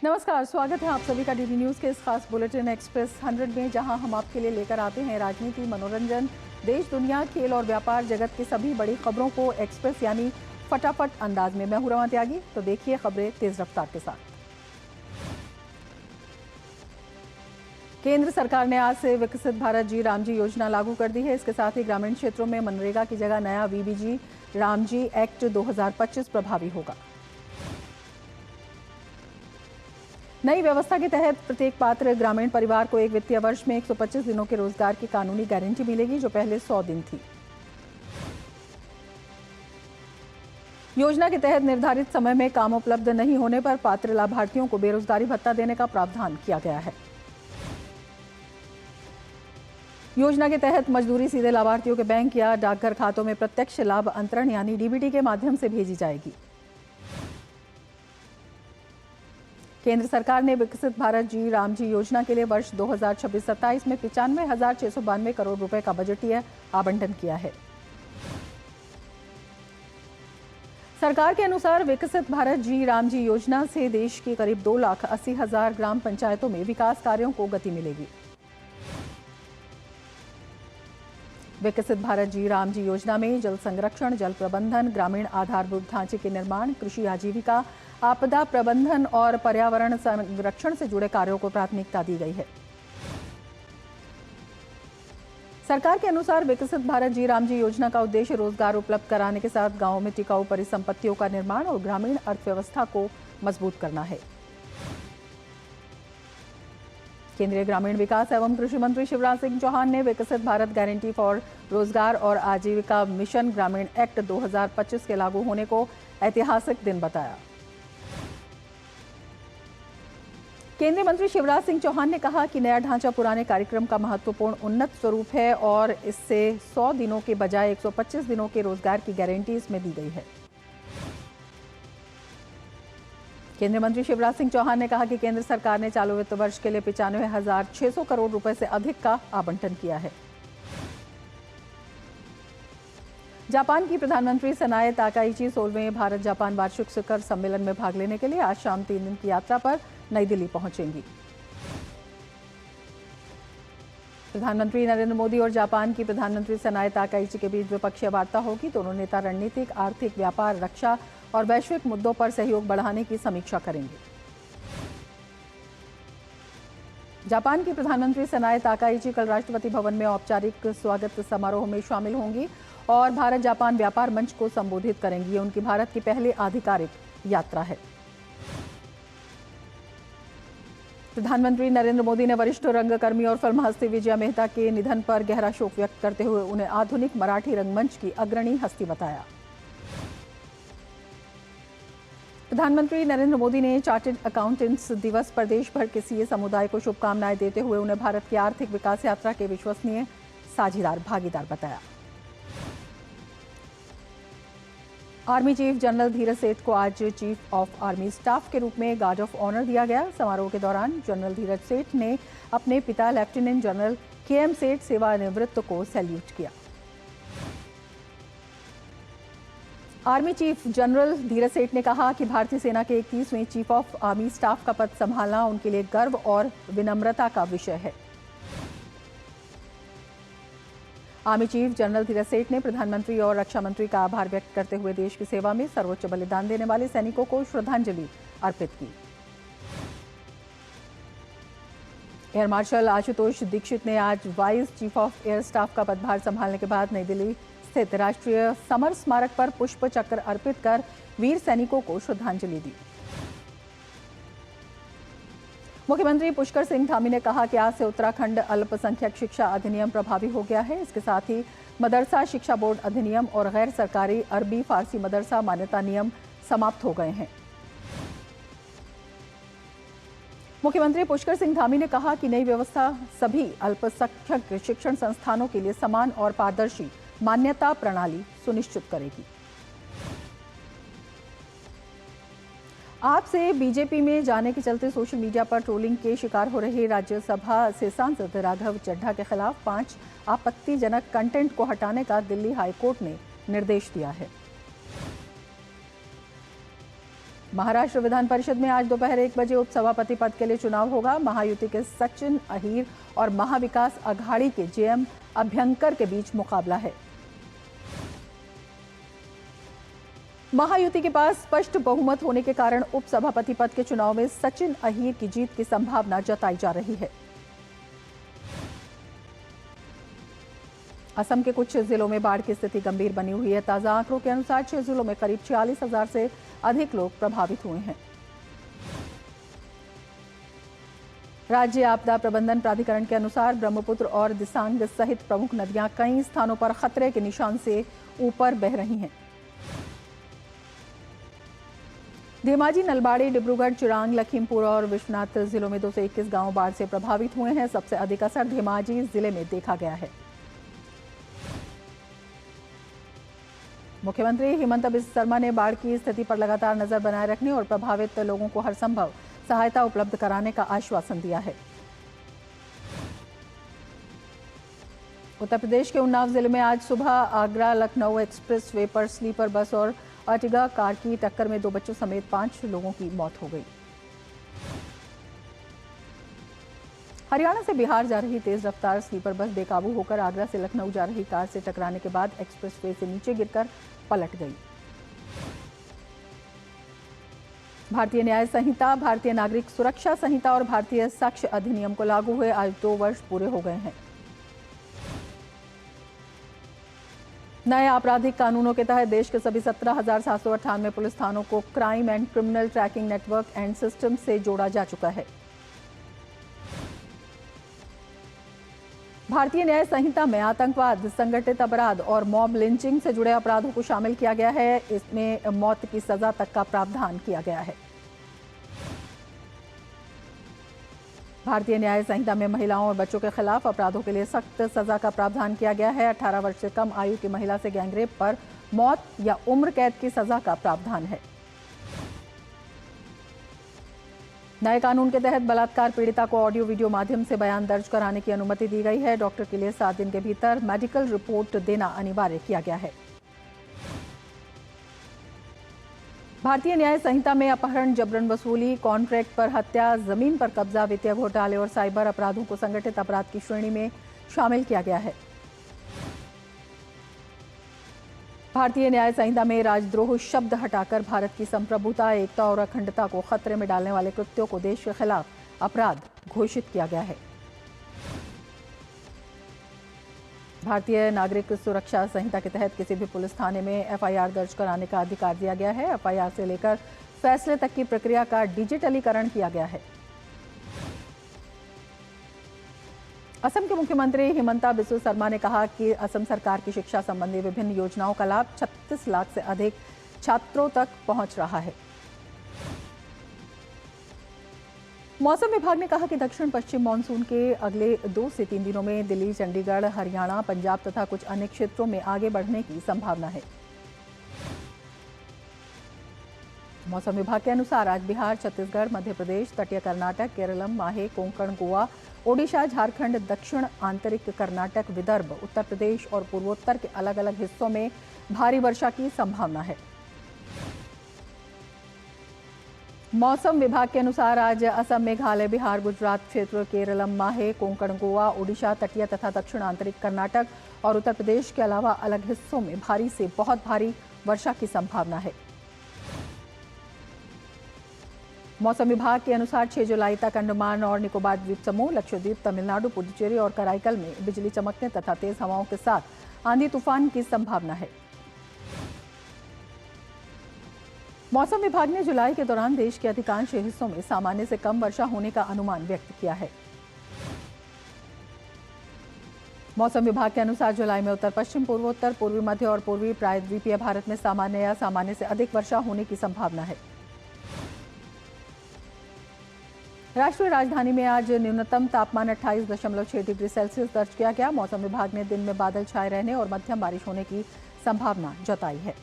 नमस्कार, स्वागत है आप सभी का डीडी न्यूज़ के इस खास बुलेटिन एक्सप्रेस 100 में, जहां हम आपके लिए लेकर आते हैं राजनीति, मनोरंजन, देश दुनिया, खेल और व्यापार जगत की सभी बड़ी खबरों को एक्सप्रेस यानी फटाफट अंदाज में। मैं हूं रमा त्यागी, तो देखिए खबरें तेज रफ्तार के साथ। केंद्र सरकार ने आज से विकसित भारत जी रामजी योजना लागू कर दी है। इसके साथ ही ग्रामीण क्षेत्रों में मनरेगा की जगह नया वीबीजी रामजी एक्ट 2025 प्रभावी होगा। नई व्यवस्था के तहत प्रत्येक पात्र ग्रामीण परिवार को एक वित्तीय वर्ष में 125 दिनों के रोजगार की कानूनी गारंटी मिलेगी, जो पहले 100 दिन थी। योजना के तहत निर्धारित समय में काम उपलब्ध नहीं होने पर पात्र लाभार्थियों को बेरोजगारी भत्ता देने का प्रावधान किया गया है। योजना के तहत मजदूरी सीधे लाभार्थियों के बैंक या डाकघर खातों में प्रत्यक्ष लाभ अंतरण यानी डीबीटी के माध्यम से भेजी जाएगी। केंद्र सरकार ने विकसित भारत जी रामजी योजना के लिए वर्ष 2026-27 में 95,692 करोड़ रुपए का बजटीय आवंटन किया है। सरकार के अनुसार विकसित भारत जी रामजी योजना से देश की करीब 2,80,000 ग्राम पंचायतों में विकास कार्यों को गति मिलेगी। विकसित भारत जी रामजी योजना में जल संरक्षण, जल प्रबंधन, ग्रामीण आधारभूत ढांचे के निर्माण, कृषि आजीविका, आपदा प्रबंधन और पर्यावरण संरक्षण से जुड़े कार्यों को प्राथमिकता दी गई है। सरकार के अनुसार विकसित भारत जी रामजी योजना का उद्देश्य रोजगार उपलब्ध कराने के साथ गांवों में टिकाऊ परिसंपत्तियों का निर्माण और ग्रामीण अर्थव्यवस्था को मजबूत करना है। केंद्रीय ग्रामीण विकास एवं कृषि मंत्री शिवराज सिंह चौहान ने विकसित भारत गारंटी फॉर रोजगार और आजीविका मिशन ग्रामीण एक्ट 2025 के लागू होने को ऐतिहासिक दिन बताया। केंद्रीय मंत्री शिवराज सिंह चौहान ने कहा कि नया ढांचा पुराने कार्यक्रम का महत्वपूर्ण उन्नत स्वरूप है और इससे 100 दिनों के बजाय 125 दिनों के रोजगार की गारंटी इसमें दी गई है। केंद्रीय मंत्री शिवराज सिंह चौहान ने कहा कि केंद्र सरकार ने चालू वित्त वर्ष के लिए 95,600 करोड़ रुपए से अधिक का आवंटन किया है। जापान की प्रधानमंत्री सनाए ताकाइची 16वें भारत जापान वार्षिक शिखर सम्मेलन में भाग लेने के लिए आज शाम 3 दिन की यात्रा पर नई दिल्ली पहुंचेंगी। प्रधानमंत्री नरेंद्र मोदी और जापान की प्रधानमंत्री सनाए ताकाइची के बीच द्विपक्षीय वार्ता होगी। दोनों नेता रणनीतिक, आर्थिक, व्यापार, रक्षा और वैश्विक मुद्दों पर सहयोग बढ़ाने की समीक्षा करेंगे। जापान की प्रधानमंत्री सनाए ताकाइची कल राष्ट्रपति भवन में औपचारिक स्वागत समारोह में शामिल होंगी और भारत जापान व्यापार मंच को संबोधित करेंगी। ये उनकी भारत की पहली आधिकारिक यात्रा है। प्रधानमंत्री नरेंद्र मोदी ने वरिष्ठ रंगकर्मी और फिल्म हस्ती विजया मेहता के निधन पर गहरा शोक व्यक्त करते हुए उन्हें आधुनिक मराठी रंगमंच की अग्रणी हस्ती बताया। प्रधानमंत्री नरेंद्र मोदी ने चार्टर्ड अकाउंटेंट्स दिवस पर देश भर के सीए समुदाय को शुभकामनाएं देते हुए उन्हें भारत की आर्थिक विकास यात्रा के विश्वसनीय भागीदार बताया। आर्मी चीफ जनरल धीरज सेठ को आज चीफ ऑफ आर्मी स्टाफ के रूप में गार्ड ऑफ ऑनर दिया गया। समारोह के दौरान जनरल धीरज सेठ ने अपने पिता लेफ्टिनेंट जनरल केएम सेठ सेवानिवृत्त को सैल्यूट किया। आर्मी चीफ जनरल धीरज सेठ ने कहा कि भारतीय सेना के 31वें चीफ ऑफ आर्मी स्टाफ का पद संभालना उनके लिए गर्व और विनम्रता का विषय है। आर्मी चीफ जनरल धीरज सेठ ने प्रधानमंत्री और रक्षा मंत्री का आभार व्यक्त करते हुए देश की सेवा में सर्वोच्च बलिदान देने वाले सैनिकों को श्रद्धांजलि अर्पित की। एयर मार्शल आशुतोष दीक्षित ने आज vice chief of air staff का पदभार संभालने के बाद नई दिल्ली स्थित राष्ट्रीय समर स्मारक पर पुष्प चक्र अर्पित कर वीर सैनिकों को श्रद्धांजलि दी। मुख्यमंत्री पुष्कर सिंह धामी ने कहा कि आज से उत्तराखंड अल्पसंख्यक शिक्षा अधिनियम प्रभावी हो गया है। इसके साथ ही मदरसा शिक्षा बोर्ड अधिनियम और गैर सरकारी अरबी फारसी मदरसा मान्यता नियम समाप्त हो गए हैं। मुख्यमंत्री पुष्कर सिंह धामी ने कहा कि नई व्यवस्था सभी अल्पसंख्यक शिक्षण संस्थानों के लिए समान और पारदर्शी मान्यता प्रणाली सुनिश्चित करेगी। आपसे बीजेपी में जाने के चलते सोशल मीडिया पर ट्रोलिंग के शिकार हो रहे राज्यसभा से सांसद राघव चड्ढा के खिलाफ 5 आपत्तिजनक कंटेंट को हटाने का दिल्ली हाईकोर्ट ने निर्देश दिया है। महाराष्ट्र विधान परिषद में आज दोपहर 1 बजे उपसभापति पद के लिए चुनाव होगा। महायुति के सचिन अहीर और महाविकास अघाड़ी के जेएम अभ्यंकर के बीच मुकाबला है। महायुति के पास स्पष्ट बहुमत होने के कारण उपसभापति पद के चुनाव में सचिन अहीर की जीत की संभावना जताई जा रही है। असम के कुछ जिलों में बाढ़ की स्थिति गंभीर बनी हुई है। ताजा आंकड़ों के अनुसार 6 जिलों में करीब 46,000 से अधिक लोग प्रभावित हुए हैं। राज्य आपदा प्रबंधन प्राधिकरण के अनुसार ब्रह्मपुत्र और दिसांग सहित प्रमुख नदियां कई स्थानों पर खतरे के निशान से ऊपर बह रही हैं। धेमाजी, नलबाड़ी, डिब्रूगढ़, चिरांग, लखीमपुर और विश्वनाथ जिलों में 221 गांव बाढ़ से प्रभावित हुए हैं। सबसे अधिक असर धेमाजी जिले में देखा गया है। मुख्यमंत्री हिमंत बिस्वा शर्मा ने बाढ़ की स्थिति पर लगातार नजर बनाए रखने और प्रभावित लोगों को हर संभव सहायता उपलब्ध कराने का आश्वासन दिया है। उत्तर प्रदेश के उन्नाव जिले में आज सुबह आगरा लखनऊ एक्सप्रेस वे पर स्लीपर बस और अर्टिगा कार की टक्कर में 2 बच्चों समेत 5 लोगों की मौत हो गई। हरियाणा से बिहार जा रही तेज रफ्तार स्लीपर बस बेकाबू होकर आगरा से लखनऊ जा रही कार से टकराने के बाद एक्सप्रेस वे से नीचे गिरकर पलट गई। भारतीय न्याय संहिता, भारतीय नागरिक सुरक्षा संहिता और भारतीय साक्ष्य अधिनियम को लागू हुए आज 2 वर्ष पूरे हो गए हैं। नए आपराधिक कानूनों के तहत देश के सभी 17,798 पुलिस थानों को crime and criminal tracking network and system से जोड़ा जा चुका है। भारतीय न्याय संहिता में आतंकवाद, संगठित अपराध और मॉब लिंचिंग से जुड़े अपराधों को शामिल किया गया है। इसमें मौत की सजा तक का प्रावधान किया गया है। भारतीय न्याय संहिता में महिलाओं और बच्चों के खिलाफ अपराधों के लिए सख्त सजा का प्रावधान किया गया है। 18 वर्ष से कम आयु की महिला से गैंगरेप पर मौत या उम्र कैद की सजा का प्रावधान है। नए कानून के तहत बलात्कार पीड़िता को ऑडियो वीडियो माध्यम से बयान दर्ज कराने की अनुमति दी गई है। डॉक्टर के लिए 7 दिन के भीतर मेडिकल रिपोर्ट देना अनिवार्य किया गया है। भारतीय न्याय संहिता में अपहरण, जबरन वसूली, कॉन्ट्रैक्ट पर हत्या, जमीन पर कब्जा, वित्तीय घोटाले और साइबर अपराधों को संगठित अपराध की श्रेणी में शामिल किया गया है। भारतीय न्याय संहिता में राजद्रोह शब्द हटाकर भारत की संप्रभुता, एकता और अखंडता को खतरे में डालने वाले कृत्यों को देश के खिलाफ अपराध घोषित किया गया है। भारतीय नागरिक सुरक्षा संहिता के तहत किसी भी पुलिस थाने में एफआईआर दर्ज कराने का अधिकार दिया गया है। एफआईआर से लेकर फैसले तक की प्रक्रिया का डिजिटलीकरण किया गया है। असम के मुख्यमंत्री हिमंता बिस्वा शर्मा ने कहा कि असम सरकार की शिक्षा संबंधी विभिन्न योजनाओं का लाभ 36 लाख से अधिक छात्रों तक पहुंच रहा है। मौसम विभाग ने कहा कि दक्षिण पश्चिम मानसून के अगले 2 से 3 दिनों में दिल्ली, चंडीगढ़, हरियाणा, पंजाब तथा कुछ अन्य क्षेत्रों में आगे बढ़ने की संभावना है। मौसम विभाग के अनुसार आज बिहार, छत्तीसगढ़, मध्य प्रदेश, तटीय कर्नाटक, केरलम, माहे, कोंकण, गोवा, ओडिशा, झारखंड, दक्षिण आंतरिक कर्नाटक, विदर्भ, उत्तर प्रदेश और पूर्वोत्तर के अलग अलग हिस्सों में भारी वर्षा की संभावना है। मौसम विभाग के अनुसार आज असम, मेघालय, बिहार, गुजरात क्षेत्र, केरलम, माहे, कोंकण, गोवा, ओडिशा, तटीय तथा दक्षिण आंतरिक कर्नाटक और उत्तर प्रदेश के अलावा अलग हिस्सों में भारी से बहुत भारी वर्षा की संभावना है। मौसम विभाग के अनुसार 6 जुलाई तक अंडमान और निकोबार द्वीप समूह, लक्षद्वीप, तमिलनाडु, पुडुचेरी और कराईकल में बिजली चमकने तथा तेज हवाओं के साथ आंधी तूफान की संभावना है। मौसम विभाग ने जुलाई के दौरान देश के अधिकांश हिस्सों में सामान्य से कम वर्षा होने का अनुमान व्यक्त किया है। मौसम विभाग के अनुसार जुलाई में उत्तर पश्चिम, पूर्वोत्तर, पूर्वी मध्य और पूर्वी प्रायद्वीपीय भारत में सामान्य या सामान्य से अधिक वर्षा होने की संभावना है। राष्ट्रीय राजधानी में आज न्यूनतम तापमान 28.6 डिग्री सेल्सियस दर्ज किया गया। मौसम विभाग ने दिन में बादल छाए रहने और मध्यम बारिश होने की संभावना जताई है।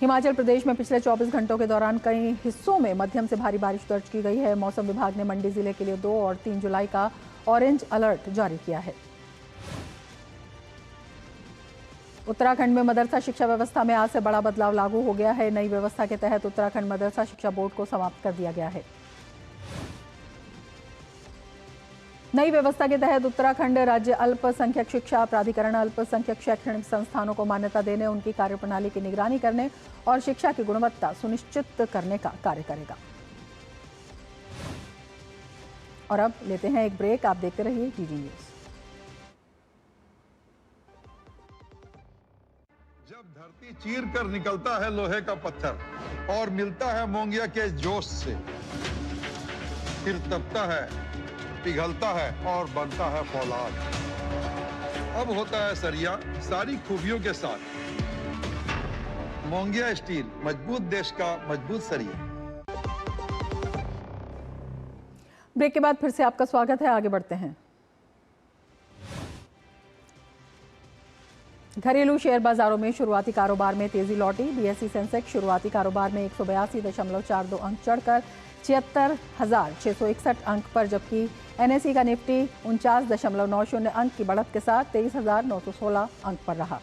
हिमाचल प्रदेश में पिछले 24 घंटों के दौरान कई हिस्सों में मध्यम से भारी बारिश दर्ज की गई है। मौसम विभाग ने मंडी जिले के लिए 2 और 3 जुलाई का ऑरेंज अलर्ट जारी किया है। उत्तराखंड में मदरसा शिक्षा व्यवस्था में आज से बड़ा बदलाव लागू हो गया है। नई व्यवस्था के तहत उत्तराखंड मदरसा शिक्षा बोर्ड को समाप्त कर दिया गया है। नई व्यवस्था के तहत उत्तराखंड राज्य अल्पसंख्यक शिक्षा प्राधिकरण अल्पसंख्यक शैक्षणिक संस्थानों को मान्यता देने, उनकी कार्यप्रणाली की निगरानी करने और शिक्षा की गुणवत्ता सुनिश्चित करने का कार्य करेगा। और अब लेते हैं एक ब्रेक। आप देखते रहिए डीडी न्यूज। जब धरती चीर कर निकलता है लोहे का पत्थर और मिलता है मोंगिया के जोश से, फिर तपता है, पिघलता है और बनता है फौलाद। अब होता है सरिया सारी खूबियों के साथ। मोंगिया स्टील, मजबूत देश का मजबूत सरिया। ब्रेक के बाद फिर से आपका स्वागत है। आगे बढ़ते हैं। घरेलू शेयर बाजारों में शुरुआती कारोबार में तेजी लौटी। बीएसई सेंसेक्स शुरुआती कारोबार में 182.42 अंक चढ़कर 76,661 अंक पर, जबकि एनएसई का निफ्टी 49.90 अंक की बढ़त के साथ 23,916 अंक पर रहा।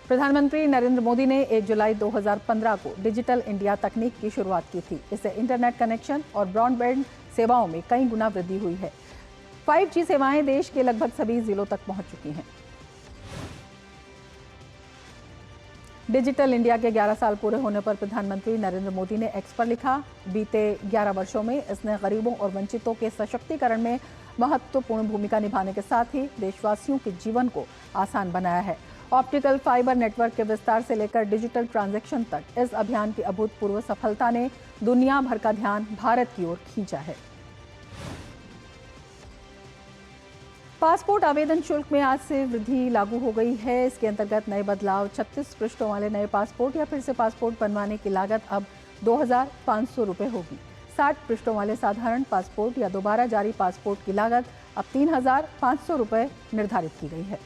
प्रधानमंत्री नरेंद्र मोदी ने 1 जुलाई 2015 को डिजिटल इंडिया तकनीक की शुरुआत की थी। इससे इंटरनेट कनेक्शन और ब्रॉडबैंड सेवाओं में कई गुना वृद्धि हुई है। 5G सेवाएं देश के लगभग सभी जिलों तक पहुंच चुकी हैं। डिजिटल इंडिया के 11 साल पूरे होने पर प्रधानमंत्री नरेंद्र मोदी ने एक्स पर लिखा, बीते 11 वर्षों में इसने गरीबों और वंचितों के सशक्तिकरण में महत्वपूर्ण भूमिका निभाने के साथ ही देशवासियों के जीवन को आसान बनाया है। ऑप्टिकल फाइबर नेटवर्क के विस्तार से लेकर डिजिटल ट्रांजैक्शन तक इस अभियान की अभूतपूर्व सफलता ने दुनिया भर का ध्यान भारत की ओर खींचा है। पासपोर्ट आवेदन शुल्क में आज से वृद्धि लागू हो गई है। इसके अंतर्गत नए बदलाव 36 पृष्ठों वाले नए पासपोर्ट या फिर से पासपोर्ट बनवाने की लागत अब 2,500 रुपये होगी। 60 पृष्ठों वाले साधारण पासपोर्ट या दोबारा जारी पासपोर्ट की लागत अब 3,500 रुपये निर्धारित की गई है।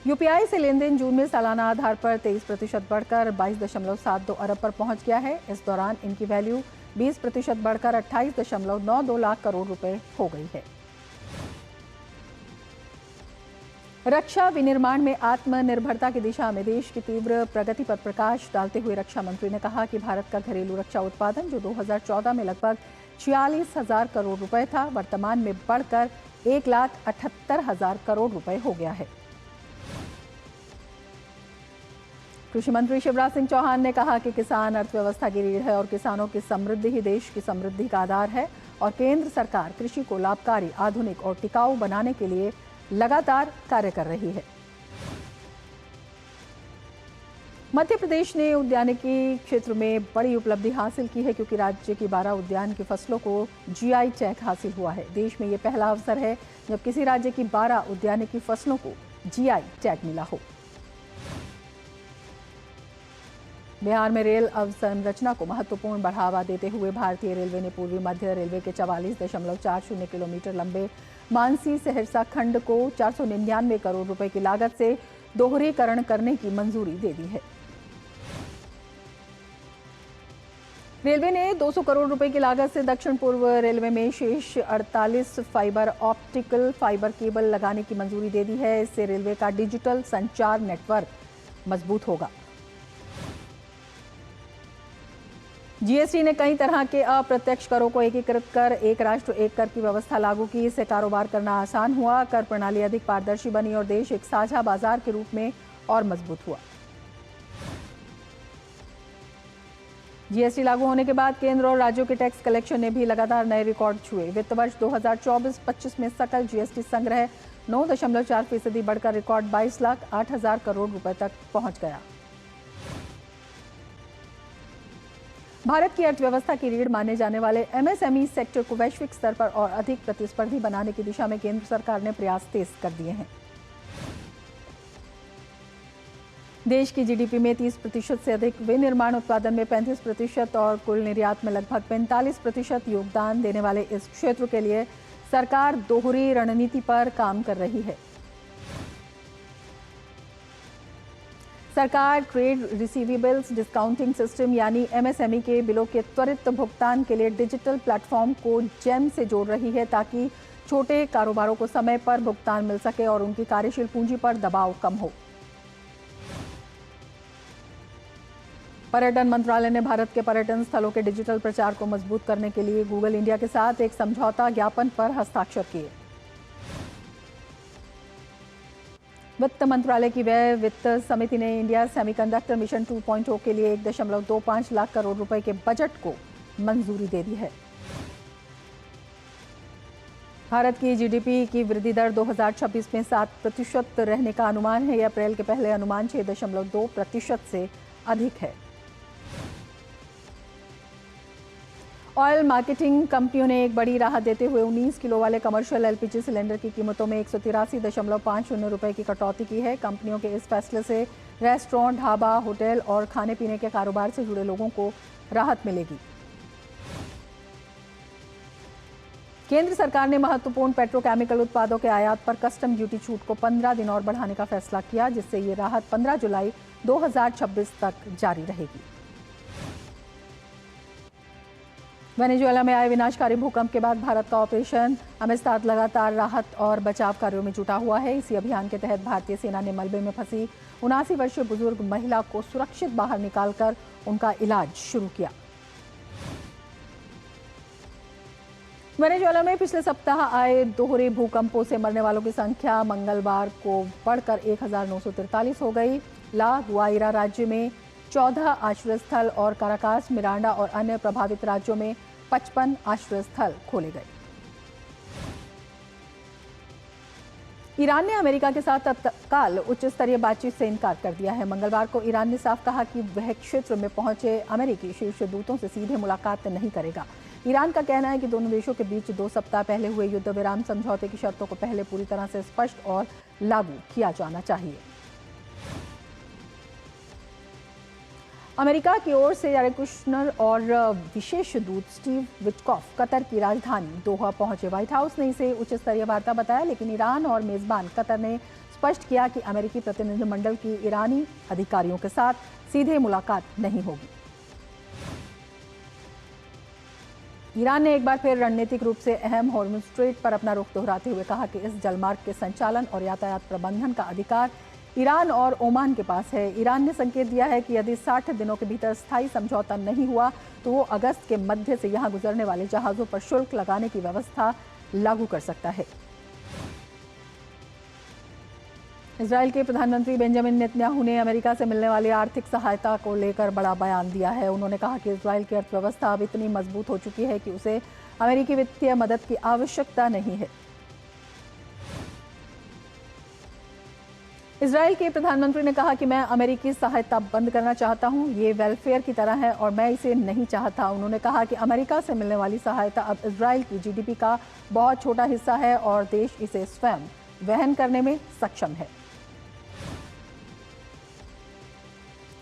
यूपीआई से लेन देन जून में सालाना आधार पर 23% बढ़कर 22.72 अरब पर पहुंच गया है। इस दौरान इनकी वैल्यू 20% बढ़कर 28.92 लाख करोड़ रुपए हो गई है। रक्षा विनिर्माण में आत्मनिर्भरता की दिशा में देश की तीव्र प्रगति पर प्रकाश डालते हुए रक्षा मंत्री ने कहा कि भारत का घरेलू रक्षा उत्पादन, जो 2014 में लगभग 46,000 करोड़ रुपए था, वर्तमान में बढ़कर 1,78,000 करोड़ रुपए हो गया है। कृषि मंत्री शिवराज सिंह चौहान ने कहा कि किसान अर्थव्यवस्था की रीढ़ है और किसानों की समृद्धि ही देश की समृद्धि का आधार है और केंद्र सरकार कृषि को लाभकारी, आधुनिक और टिकाऊ बनाने के लिए लगातार कार्य कर रही है। मध्य प्रदेश ने उद्यानिकी क्षेत्र में बड़ी उपलब्धि हासिल की है, क्योंकि राज्य की 12 उद्यान की फसलों को जीआई टैग हासिल हुआ है। देश में ये पहला अवसर है जब किसी राज्य की 12 उद्यानिकी फसलों को जीआई टैग मिला हो। बिहार में रेल अवसंरचना को महत्वपूर्ण बढ़ावा देते हुए भारतीय रेलवे ने पूर्वी मध्य रेलवे के 44.40 किलोमीटर लंबे मानसी सहरसा खंड को 499 करोड़ रुपए की लागत से दोहरीकरण करने की मंजूरी दे दी है। रेलवे ने 200 करोड़ रुपए की लागत से दक्षिण पूर्व रेलवे में शेष 48 फाइबर ऑप्टिकल फाइबर केबल लगाने की मंजूरी दे दी है। इससे रेलवे का डिजिटल संचार नेटवर्क मजबूत होगा। जीएसटी ने कई तरह के अप्रत्यक्ष करों को एकीकृत कर एक राष्ट्र एक कर की व्यवस्था लागू की। इससे कारोबार करना आसान हुआ, कर प्रणाली अधिक पारदर्शी बनी और देश एक साझा बाजार के रूप में और मजबूत हुआ। जीएसटी लागू होने के बाद केंद्र और राज्यों के टैक्स कलेक्शन ने भी लगातार नए रिकॉर्ड छुए। वित्त वर्ष 2024-25 में सकल जीएसटी संग्रह 9.4% बढ़कर रिकॉर्ड 22,08,000 करोड़ रुपए तक पहुंच गया। भारत की अर्थव्यवस्था की रीढ़ माने जाने वाले एमएसएमई सेक्टर को वैश्विक स्तर पर और अधिक प्रतिस्पर्धी बनाने की दिशा में केंद्र सरकार ने प्रयास तेज कर दिए हैं। देश की जीडीपी में 30% से अधिक, विनिर्माण उत्पादन में 35% और कुल निर्यात में लगभग 45% योगदान देने वाले इस क्षेत्र के लिए सरकार दोहरी रणनीति पर काम कर रही है। सरकार ट्रेड रिसीवेबल्स डिस्काउंटिंग सिस्टम यानी एमएसएमई के बिलों के त्वरित भुगतान के लिए डिजिटल प्लेटफॉर्म को जेम से जोड़ रही है, ताकि छोटे कारोबारों को समय पर भुगतान मिल सके और उनकी कार्यशील पूंजी पर दबाव कम हो। पर्यटन मंत्रालय ने भारत के पर्यटन स्थलों के डिजिटल प्रचार को मजबूत करने के लिए गूगल इंडिया के साथ एक समझौता ज्ञापन पर हस्ताक्षर किए। वित्त मंत्रालय की व्यय वित्त समिति ने इंडिया सेमीकंडक्टर मिशन 2.0 के लिए 1.25 लाख करोड़ रुपए के बजट को मंजूरी दे दी है। भारत की जीडीपी की वृद्धि दर 2026 में 7% रहने का अनुमान है। यह अप्रैल के पहले अनुमान 6.2% से अधिक है। ऑयल मार्केटिंग कंपनियों ने एक बड़ी राहत देते हुए 19 किलो वाले कमर्शियल एलपीजी सिलेंडर की कीमतों में 183.50 रुपए की कटौती की है। कंपनियों के इस फैसले से रेस्टोरेंट, ढाबा, होटल और खाने पीने के कारोबार से जुड़े लोगों को राहत मिलेगी। केंद्र सरकार ने महत्वपूर्ण पेट्रोकेमिकल उत्पादों के आयात पर कस्टम ड्यूटी छूट को 15 दिन और बढ़ाने का फैसला किया, जिससे ये राहत 15 जुलाई 2026 तक जारी रहेगी। वेनेजुएला में आए विनाशकारी भूकंप के बाद भारत का ऑपरेशन अमिस्ताद लगातार राहत और बचाव कार्यों में जुटा हुआ है। इसी अभियान के तहत भारतीय सेना ने मलबे में फंसी 79 वर्षीय बुजुर्ग महिला को सुरक्षित बाहर निकालकर उनका इलाज शुरू किया। वेनेजुएला में पिछले सप्ताह आए दोहरे भूकंपों से मरने वालों की संख्या मंगलवार को बढ़कर 1943 हो गई। ला गुआइरा राज्य में 14 आश्रय स्थल और काराकास, मिरांडा और अन्य प्रभावित राज्यों में 55 आश्रय स्थल खोले गए। ईरान ने अमेरिका के साथ तत्काल उच्च स्तरीय बातचीत से इनकार कर दिया है। मंगलवार को ईरान ने साफ कहा कि वह क्षेत्र में पहुंचे अमेरिकी शीर्ष दूतों से सीधे मुलाकात नहीं करेगा। ईरान का कहना है कि दोनों देशों के बीच 2 सप्ताह पहले हुए युद्ध विराम समझौते की शर्तों को पहले पूरी तरह से स्पष्ट और लागू किया जाना चाहिए। अमेरिका की ओर से जारी कुशनर और विशेष दूत स्टीव विटकॉफ कतर की राजधानी दोहा पहुंचे। व्हाइट हाउस ने इसे उच्च स्तरीय वार्ता बताया, लेकिन ईरान और मेजबान कतर ने स्पष्ट किया कि अमेरिकी प्रतिनिधिमंडल की ईरानी अधिकारियों के साथ सीधे मुलाकात नहीं होगी। ईरान ने एक बार फिर रणनीतिक रूप से अहम हॉर्मुज़ स्ट्रेट पर अपना रुख दोहराते हुए कहा कि इस जलमार्ग के संचालन और यातायात प्रबंधन का अधिकार ईरान और ओमान के पास है। ईरान ने संकेत दिया है कि यदि 60 दिनों के भीतर स्थायी समझौता नहीं हुआ तो वो अगस्त के मध्य से यहां गुजरने वाले जहाजों पर शुल्क लगाने की व्यवस्था लागू कर सकता है। इजरायल के प्रधानमंत्री बेंजामिन नेतन्याहू ने अमेरिका से मिलने वाली आर्थिक सहायता को लेकर बड़ा बयान दिया है। उन्होंने कहा कि इजरायल की अर्थव्यवस्था अब इतनी मजबूत हो चुकी है कि उसे अमेरिकी वित्तीय मदद की आवश्यकता नहीं है। इजरायल के प्रधानमंत्री ने कहा कि मैं अमेरिकी सहायता बंद करना चाहता हूं, ये वेलफेयर की तरह है और मैं इसे नहीं चाहता। उन्होंने कहा कि अमेरिका से मिलने वाली सहायता अब इजरायल की जीडीपी का बहुत छोटा हिस्सा है और देश इसे स्वयं वहन करने में सक्षम है।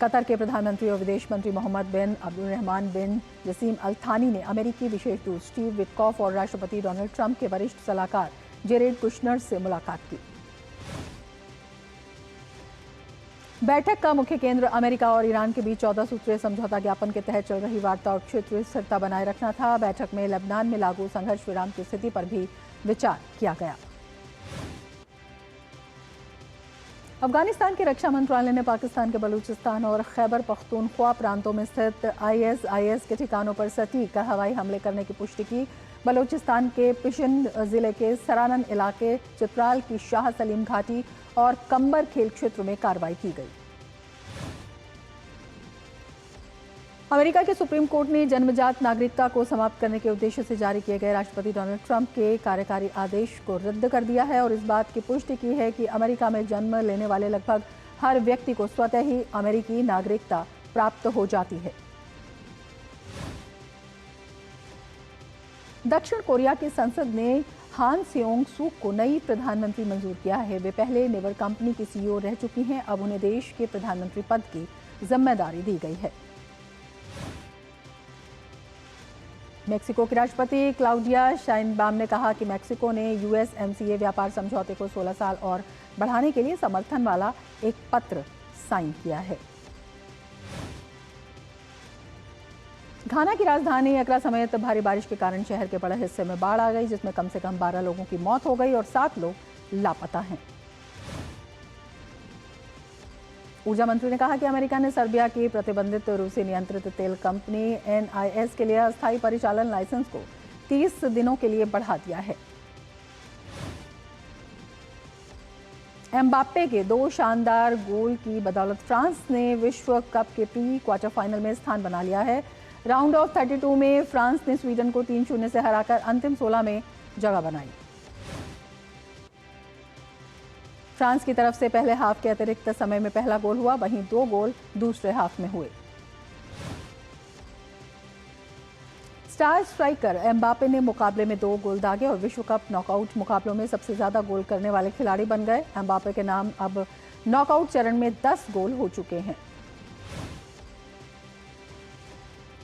कतर के प्रधानमंत्री और विदेश मंत्री मोहम्मद बिन अब्दुलरहमान बिन जसीम अल थानी ने अमेरिकी विशेष दूत स्टीव विटकॉफ और राष्ट्रपति डोनाल्ड ट्रंप के वरिष्ठ सलाहकार जेरेड कुशनर से मुलाकात की। बैठक का मुख्य केंद्र अमेरिका और ईरान के बीच 14 सूत्रीय समझौता ज्ञापन के तहत चल रही वार्ता और क्षेत्रीय स्थिरता बनाए रखना था। बैठक में लेबनान में लागू संघर्ष विराम की स्थिति पर भी विचार किया गया। अफगानिस्तान के रक्षा मंत्रालय ने पाकिस्तान के बलूचिस्तान और खैबर पख्तूनख्वा प्रांतों में स्थित आईएसआईएस के ठिकानों पर सटीक हवाई हमले करने की पुष्टि की। बलूचिस्तान के पिशन जिले के सरानन इलाके, चित्राल की शाह सलीम घाटी और कंबर खेल क्षेत्र में कार्रवाई की गई। अमेरिका के सुप्रीम कोर्ट ने जन्मजात नागरिकता को समाप्त करने के उद्देश्य से जारी किए गए राष्ट्रपति डोनाल्ड ट्रंप के कार्यकारी आदेश को रद्द कर दिया है और इस बात की पुष्टि की है कि अमेरिका में जन्म लेने वाले लगभग हर व्यक्ति को स्वतः ही अमेरिकी नागरिकता प्राप्त हो जाती है। दक्षिण कोरिया की संसद ने हान सेओंग सूक को नई प्रधानमंत्री मंजूर किया है। वे पहले नेवर कंपनी की सीईओ रह चुकी हैं। अब उन्हें देश के प्रधानमंत्री पद की जिम्मेदारी दी गई है। मेक्सिको के राष्ट्रपति क्लाउडिया शाइनबाम ने कहा कि मेक्सिको ने यूएसएमसीए व्यापार समझौते को 16 साल और बढ़ाने के लिए समर्थन वाला एक पत्र साइन किया है। घाना की राजधानी अक्रा समेत भारी बारिश के कारण शहर के बड़े हिस्से में बाढ़ आ गई, जिसमें कम से कम 12 लोगों की मौत हो गई और 7 लोग लापता हैं। ऊर्जा मंत्री ने कहा कि अमेरिका ने सर्बिया की प्रतिबंधित रूसी नियंत्रित तेल कंपनी NIS के लिए अस्थायी परिचालन लाइसेंस को 30 दिनों के लिए बढ़ा दिया है। एम्बाप्पे के 2 शानदार गोल की बदौलत फ्रांस ने विश्व कप के प्री क्वार्टर फाइनल में स्थान बना लिया है। राउंड ऑफ 32 में फ्रांस ने स्वीडन को 3-0 से हराकर अंतिम 16 में जगह बनाई। फ्रांस की तरफ से पहले हाफ के अतिरिक्त समय में पहला गोल हुआ, वहीं 2 गोल दूसरे हाफ में हुए। स्टार स्ट्राइकर एम्बाप्पे ने मुकाबले में 2 गोल दागे और विश्व कप नॉकआउट मुकाबलों में सबसे ज्यादा गोल करने वाले खिलाड़ी बन गए। एम्बाप्पे के नाम अब नॉकआउट चरण में 10 गोल हो चुके हैं।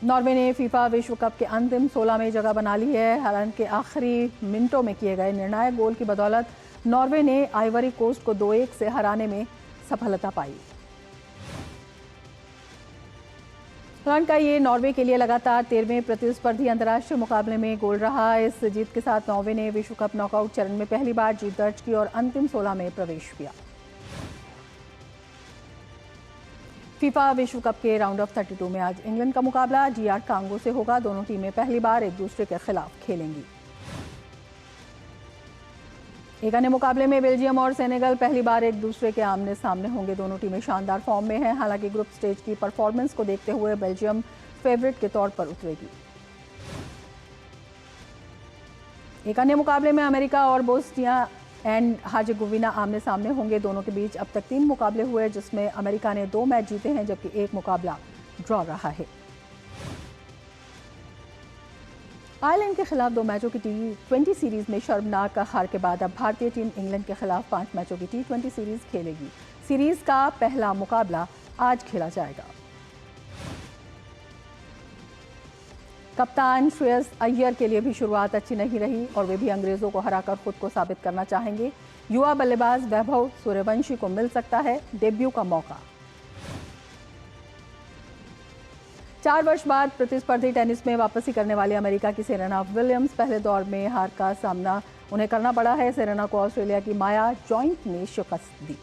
नॉर्वे ने फीफा विश्व कप के अंतिम 16 में जगह बना ली है। हालांकि आखिरी मिनटों में किए गए निर्णायक गोल की बदौलत नॉर्वे ने आइवरी कोस्ट को 2-1 से हराने में सफलता पाई। हालांकि का ये नॉर्वे के लिए लगातार 13वें प्रतिस्पर्धी अंतर्राष्ट्रीय मुकाबले में गोल रहा। इस जीत के साथ नॉर्वे ने विश्व कप नॉकआउट चरण में पहली बार जीत दर्ज की और अंतिम 16 में प्रवेश किया। फीफा विश्व कप के राउंड ऑफ 32 में आज इंग्लैंड का मुकाबला DR कांगो से होगा। दोनों टीमें पहली बार एक दूसरे के खिलाफ खेलेंगी। एक अन्य मुकाबले में बेल्जियम और सेनेगल पहली बार एक दूसरे के आमने सामने होंगे। दोनों टीमें शानदार फॉर्म में हैं। हालांकि ग्रुप स्टेज की परफॉर्मेंस को देखते हुए बेल्जियम फेवरेट के तौर पर उतरेगी। एक अन्य मुकाबले में अमेरिका और बोस्निया एंड हर्जेगोविना आमने सामने होंगे। दोनों के बीच अब तक 3 मुकाबले हुए, जिसमें अमेरिका ने 2 मैच जीते हैं जबकि 1 मुकाबला ड्रॉ रहा है। आयरलैंड के खिलाफ 2 मैचों की T20 सीरीज में शर्मनाक हार के बाद अब भारतीय टीम इंग्लैंड के खिलाफ 5 मैचों की T20 सीरीज खेलेगी। सीरीज का पहला मुकाबला आज खेला जाएगा। कप्तान श्रेयस अय्यर के लिए भी शुरुआत अच्छी नहीं रही और वे भी अंग्रेजों को हराकर खुद को साबित करना चाहेंगे। युवा बल्लेबाज वैभव सूर्यवंशी को मिल सकता है डेब्यू का मौका। 4 वर्ष बाद प्रतिस्पर्धी टेनिस में वापसी करने वाली अमेरिका की सेरेना विलियम्स पहले दौर में हार का सामना उन्हें करना पड़ा है। सेरेना को ऑस्ट्रेलिया की माया जॉइंट ने शिकस्त दी।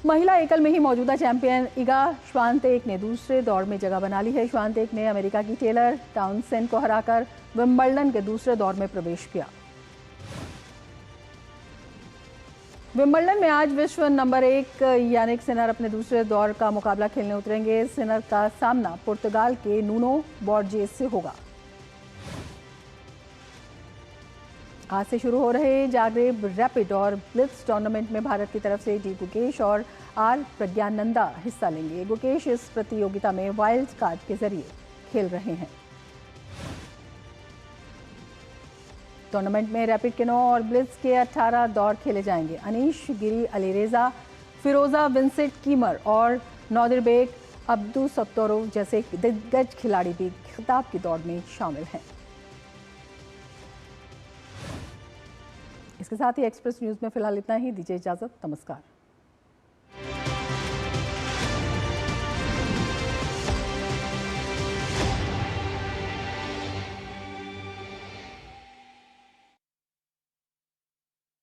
महिला एकल में ही मौजूदा चैंपियन इगा श्वानतेक ने दूसरे दौर में जगह बना ली है। श्वानतेक ने अमेरिका की टेलर टाउनसेंड को हराकर विंबलडन के दूसरे दौर में प्रवेश किया। विंबलडन में आज विश्व नंबर 1 यानिक सिनर अपने दूसरे दौर का मुकाबला खेलने उतरेंगे। सिनर का सामना पुर्तगाल के नूनो बॉर्जेस से होगा। आज से शुरू हो रहे जागरेब रैपिड और ब्लिट्ज टूर्नामेंट में भारत की तरफ से डी गुकेश और आर प्रज्ञानंदा हिस्सा लेंगे। गुकेश इस प्रतियोगिता में वाइल्ड कार्ड के जरिए खेल रहे हैं। टूर्नामेंट में रैपिड के 9 और ब्लिट्ज के 18 दौर खेले जाएंगे। अनीश गिरी, अलीरेजा, फिरोजा, विंसेंट कीमर और नौदिर बेग, अब्दू सत्तोरो जैसे दिग्गज खिलाड़ी भी खिताब की दौड़ में शामिल हैं। इसके साथ ही एक्सप्रेस न्यूज़ में फिलहाल इतना ही। दीजिए इजाजत। नमस्कार।